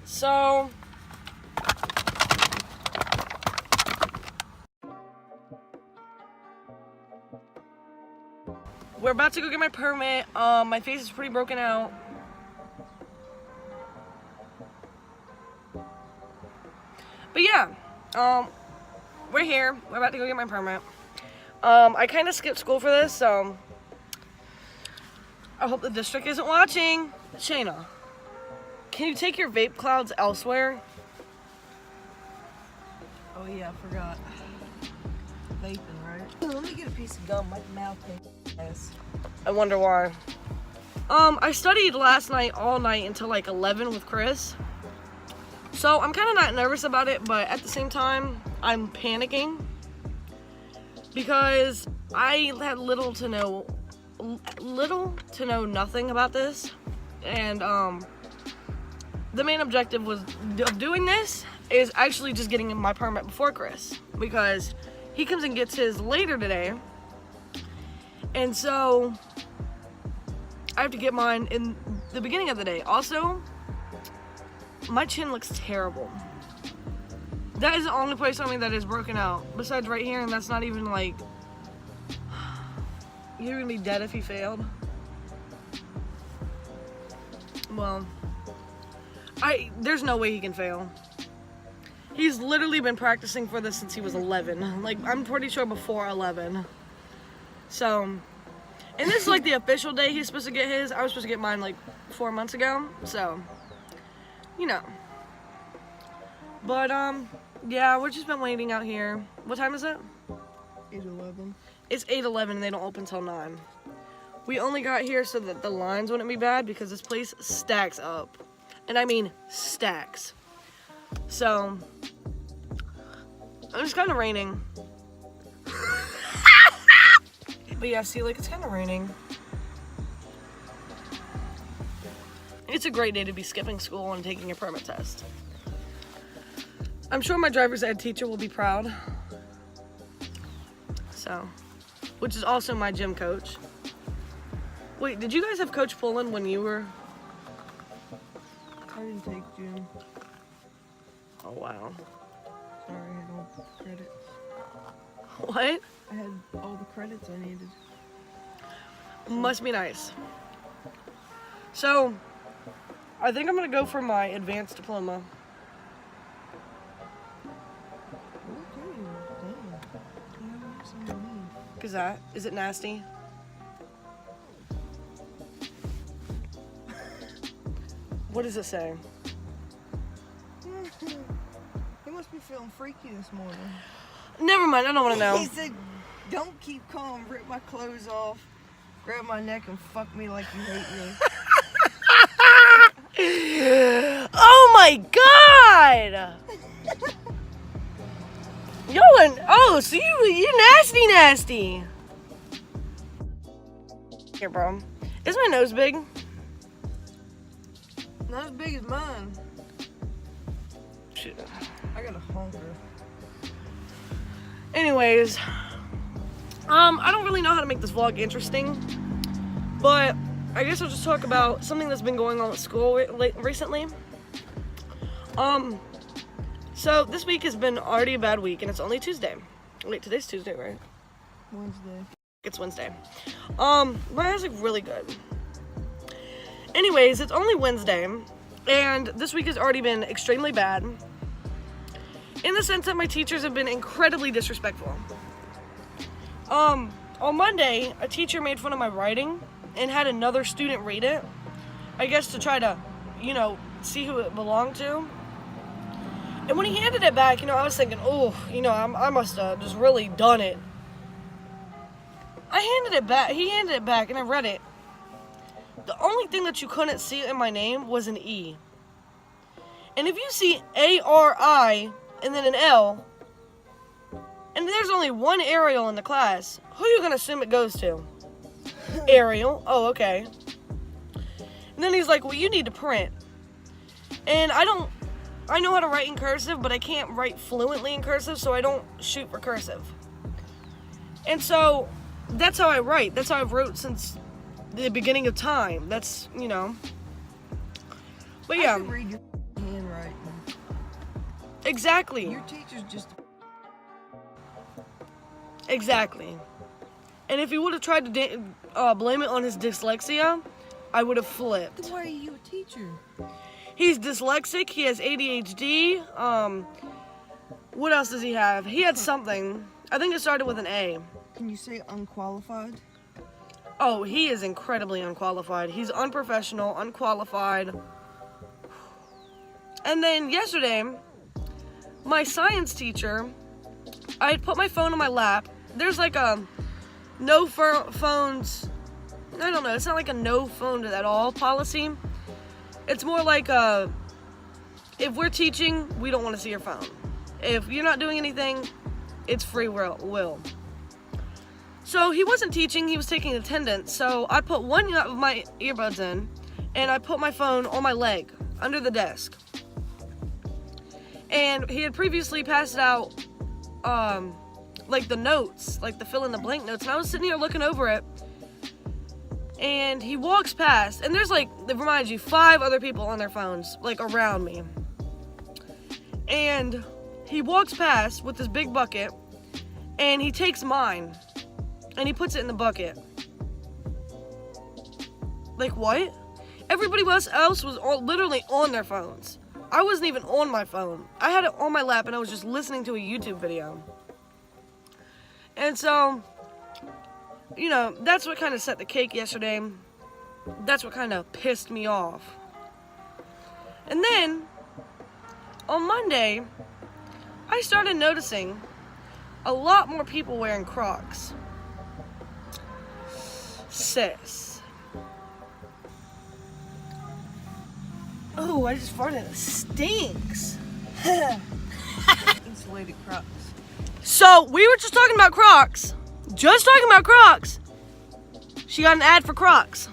So we're about to go get my permit. My face is pretty broken out. But yeah, we're here. We're about to go get my permit. I kind of skipped school for this, so I hope the district isn't watching. Shayna, can you take your vape clouds elsewhere? Oh yeah, I forgot. Vaping, right? Let me get a piece of gum. My mouth tastes. I wonder why. I studied last night all night until like 11 with Chris. So I'm kind of not nervous about it, but at the same time, I'm panicking because I had little to know nothing about this, and the main objective of doing this is actually just getting my permit before Chris, because he comes and gets his later today, and so I have to get mine in the beginning of the day. Also, my chin looks terrible. That is the only place on me that is broken out, besides right here, and that's not even like, you're gonna be dead if he failed. Well, there's no way he can fail. He's literally been practicing for this since he was 11. Like, I'm pretty sure before 11. So, and this is like the official day he's supposed to get his. I was supposed to get mine like 4 months ago, so, you know. But, yeah, we've just been waiting out here. What time is it? 8:11. It's 8:11 and they don't open till 9. We only got here so that the lines wouldn't be bad because this place stacks up. And I mean stacks. So, it's kind of raining. But yeah, see, like, it's kind of raining. It's a great day to be skipping school and taking a permit test. I'm sure my driver's ed teacher will be proud. So, which is also my gym coach. Wait, did you guys have Coach Pullen when you were? I didn't take gym. Oh, wow. Sorry, I had all the credits. What? I had all the credits I needed. Must be nice. So, I think I'm gonna go for my advanced diploma. Is it nasty? What does it say? He must be feeling freaky this morning. Never mind, I don't want to know. He said, "Don't keep calm, rip my clothes off, grab my neck and fuck me like you hate me." Oh my god! So you're nasty. Here, bro. Is my nose big? Not as big as mine. Shit. I got a honker. Anyways, I don't really know how to make this vlog interesting, but I guess I'll just talk about something that's been going on at school recently. So this week has been already a bad week, and it's only Tuesday. Wait, today's Tuesday, right? Wednesday. It's Wednesday. My eyes look really good. Anyways, it's only Wednesday, and this week has already been extremely bad, in the sense that my teachers have been incredibly disrespectful. On Monday, a teacher made fun of my writing and had another student read it, I guess to try to, see who it belonged to. And when he handed it back, I was thinking, I must have just really done it. He handed it back, and I read it. The only thing that you couldn't see in my name was an E. And if you see A-R-I and then an L, and there's only one Ariel in the class, who are you going to assume it goes to? Ariel. Oh, okay. And then he's like, well, you need to print. And I know how to write in cursive, but I can't write fluently in cursive, so I don't shoot for cursive. And so, that's how I write. That's how I've wrote since the beginning of time. That's, But yeah. I can read your handwriting. right. Exactly. Your teacher's just... Exactly. And if he would have tried to blame it on his dyslexia, I would have flipped. Then why are you a teacher? He's dyslexic. He has ADHD. What else does he have? He had something. I think it started with an A. Can you say unqualified? Oh, he is incredibly unqualified. He's unprofessional, unqualified. And then yesterday, my science teacher, I had put my phone on my lap. There's like a no phones, I don't know, it's not like a no phone at all policy. It's more like if we're teaching, we don't want to see your phone. If you're not doing anything, it's free will. So he wasn't teaching, he was taking attendance. So I put one of my earbuds in, and I put my phone on my leg, under the desk. And he had previously passed out, like the notes, like the fill in the blank notes. And I was sitting here looking over it, and he walks past, and there's like, it reminds you, 5 other people on their phones, like around me. And he walks past with this big bucket, and he takes mine, and he puts it in the bucket. Like, what? Everybody else was literally on their phones. I wasn't even on my phone. I had it on my lap, and I was just listening to a YouTube video. And so, you know, that's what kind of set the cake yesterday. That's what kind of pissed me off. And then, on Monday, I started noticing a lot more people wearing Crocs. Sis. Oh, I just farted. It stinks. Insulated Crocs. So, we were just talking about Crocs. She got an ad for Crocs.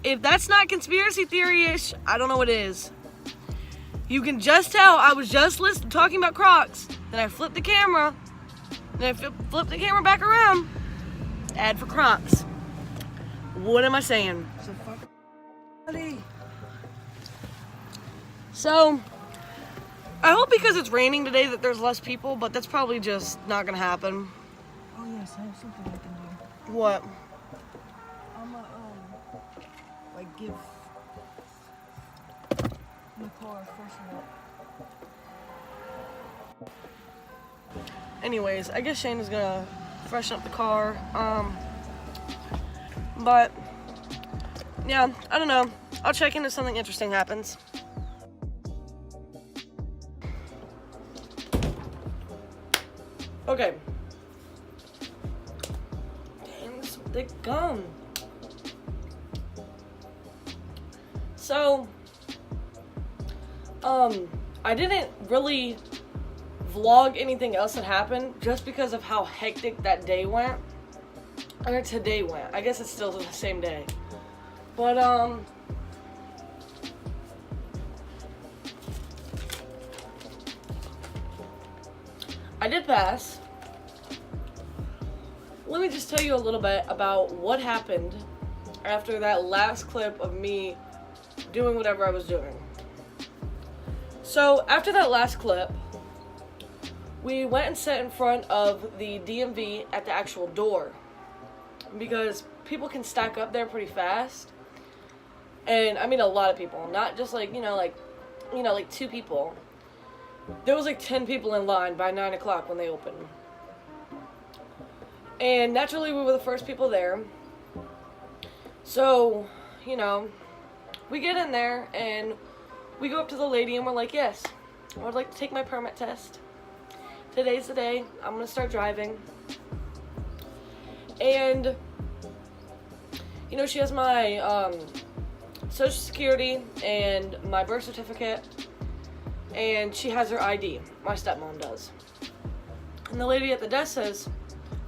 If that's not conspiracy theory-ish, I don't know what is. You can just tell I was just talking about Crocs. Then I flipped the camera. Then I flipped the camera back around. Ad for Crocs. What am I saying? So fuck. Buddy. So, I hope because it's raining today that there's less people, but that's probably just not gonna happen. Oh yes, I have something I can do. What? I'm like give my car a freshen up. Anyways, I guess Shane is gonna freshen up the car. But yeah, I don't know. I'll check in if something interesting happens. Okay. Damn, this thick gum. So, I didn't really vlog anything else that happened just because of how hectic that day went. Or today went. I guess it's still the same day. But, I did pass. Let me just tell you a little bit about what happened after that last clip of me doing whatever I was doing. So, after that last clip, we went and sat in front of the DMV at the actual door. Because people can stack up there pretty fast. And I mean a lot of people, not just like 2 people. There was like 10 people in line by 9 o'clock when they opened. And naturally we were the first people there. So, we get in there and we go up to the lady and we're like, yes, I would like to take my permit test. Today's the day. I'm going to start driving. And, she has my Social Security and my birth certificate. And she has her ID. My stepmom does. And the lady at the desk says,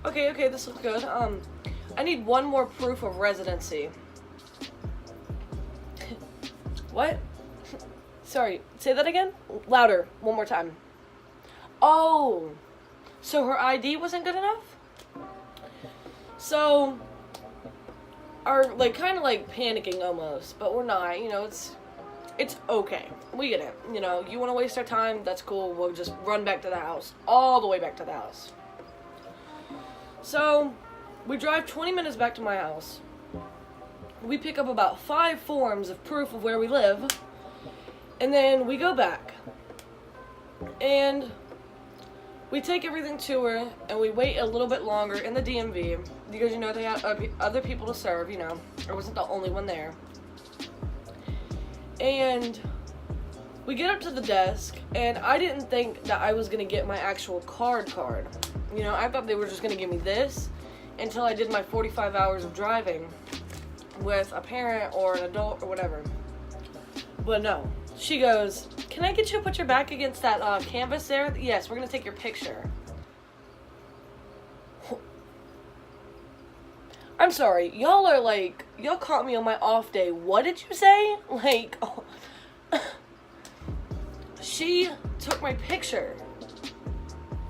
okay, this looks good. I need one more proof of residency. What? Sorry, say that again? Louder, one more time. Oh, so her ID wasn't good enough? So, are kind of panicking almost, but we're not. It's it's okay. We get it. You know, you want to waste our time, that's cool. We'll just run back to the house. All the way back to the house. So, we drive 20 minutes back to my house. We pick up about 5 forms of proof of where we live. And then we go back. And we take everything to her, and we wait a little bit longer in the DMV. Because, you know, they had other people to serve, you know. I wasn't the only one there. And we get up to the desk, and I didn't think that I was going to get my actual card. You know, I thought they were just going to give me this until I did my 45 hours of driving with a parent or an adult or whatever. But no. She goes, "Can I get you to put your back against that canvas there? Yes, we're going to take your picture." I'm sorry. Y'all are like, y'all caught me on my off day. What did you say? Like, oh. She took my picture.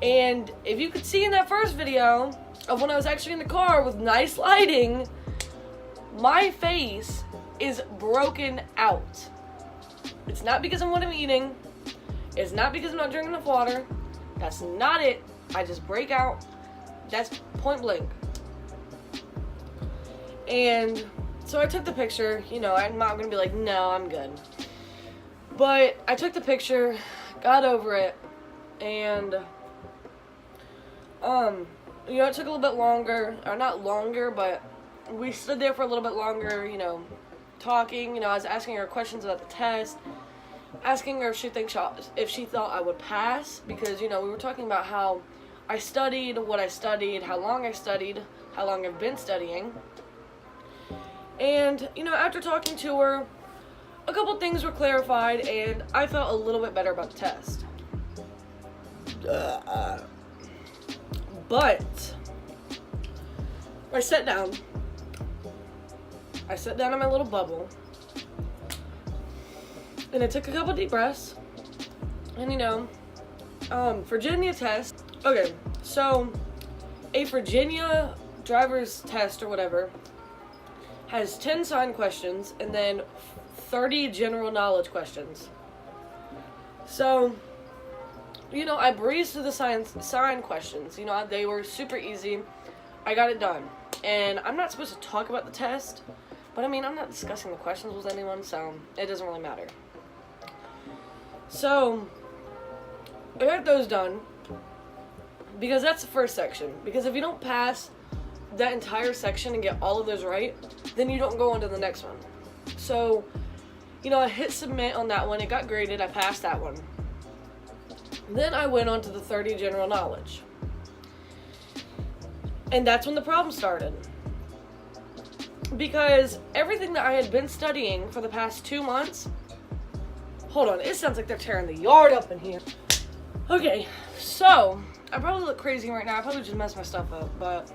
And if you could see in that first video of when I was actually in the car with nice lighting, my face is broken out. It's not because of what I'm eating. It's not because I'm not drinking enough water. That's not it. I just break out. That's point blank. And so I took the picture. You know, I'm not going to be like, no, I'm good. But I took the picture, got over it, and, you know, it took a little bit longer, or not longer, but we stood there for a little bit longer, you know, talking. You know, I was asking her questions about the test, asking her if she thought I would pass, because, you know, we were talking about how I studied, what I studied, how long I studied, how long I've been studying. And, you know, after talking to her, a couple things were clarified, and I felt a little bit better about the test. But I sat down in my little bubble, and I took a couple deep breaths, and, you know, Virginia test. Okay, so a Virginia driver's test or whatever has 10 sign questions and then 30 general knowledge questions. So, you know, I breezed through the sign questions. You know, they were super easy. I got it done. And I'm not supposed to talk about the test, but I mean, I'm not discussing the questions with anyone, so it doesn't really matter. So, I got those done, because that's the first section. Because if you don't pass that entire section and get all of those right, then you don't go on to the next one. So, you know, I hit submit on that one. It got graded. I passed that one. Then I went on to the 30 general knowledge. And that's when the problem started. Because everything that I had been studying for the past 2 months... Hold on, it sounds like they're tearing the yard up in here. Okay, so, I probably look crazy right now. I probably just messed my stuff up, but...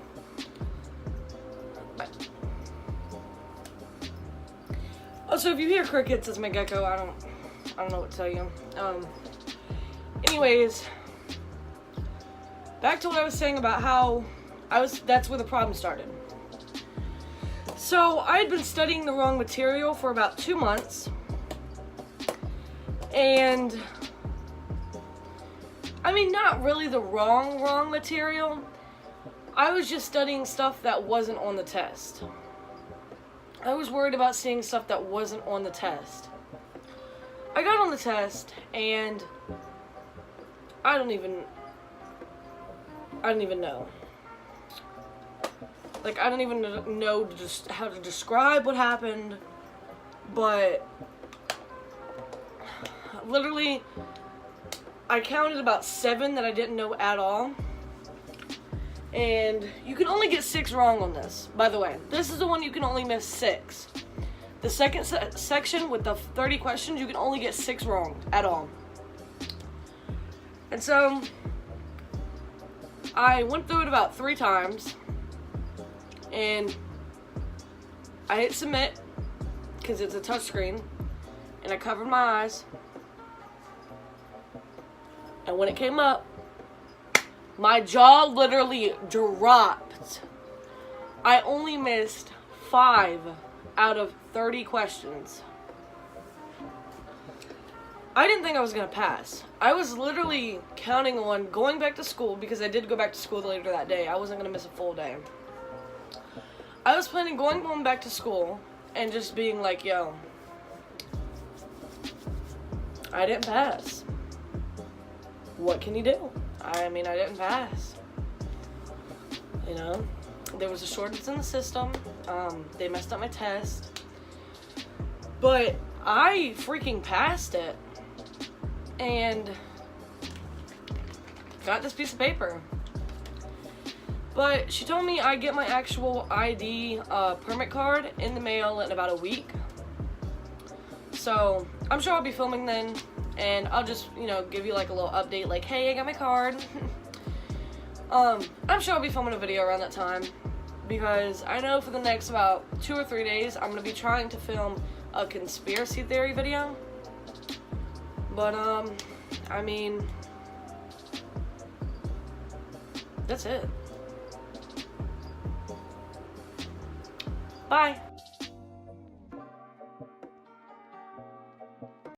Also, if you hear crickets, it's my gecko. I don't know what to tell you. Anyways, back to what I was saying about how that's where the problem started. So, I had been studying the wrong material for about 2 months. And, I mean, not really the wrong material. I was just studying stuff that wasn't on the test. I was worried about seeing stuff that wasn't on the test. I got on the test, and I don't even know. Like, I don't even know just how to describe what happened, but literally, I counted about 7 that I didn't know at all. And you can only get 6 wrong on this, by the way. This is the one you can only miss 6. The second section with the 30 questions, you can only get 6 wrong at all. And so, I went through it about 3 times. And I hit submit, because it's a touch screen. And I covered my eyes. And when it came up, my jaw literally dropped. I only missed 5 out of 30 questions. I didn't think I was gonna pass. I was literally counting on going back to school, because I did go back to school later that day. I wasn't gonna miss a full day. I was planning going back to school and just being like, yo, I didn't pass. What can you do? I mean, I didn't pass. You know, there was a shortage in the system. They messed up my test. But I freaking passed it. And got this piece of paper. But she told me I get my actual ID permit card in the mail in about a week. So I'm sure I'll be filming then, and I'll just, you know, give you like a little update, like, hey, I got my card. I'm sure I'll be filming a video around that time, because I know for the next about 2 or 3 days I'm gonna be trying to film a conspiracy theory video. But I mean, that's it. Bye.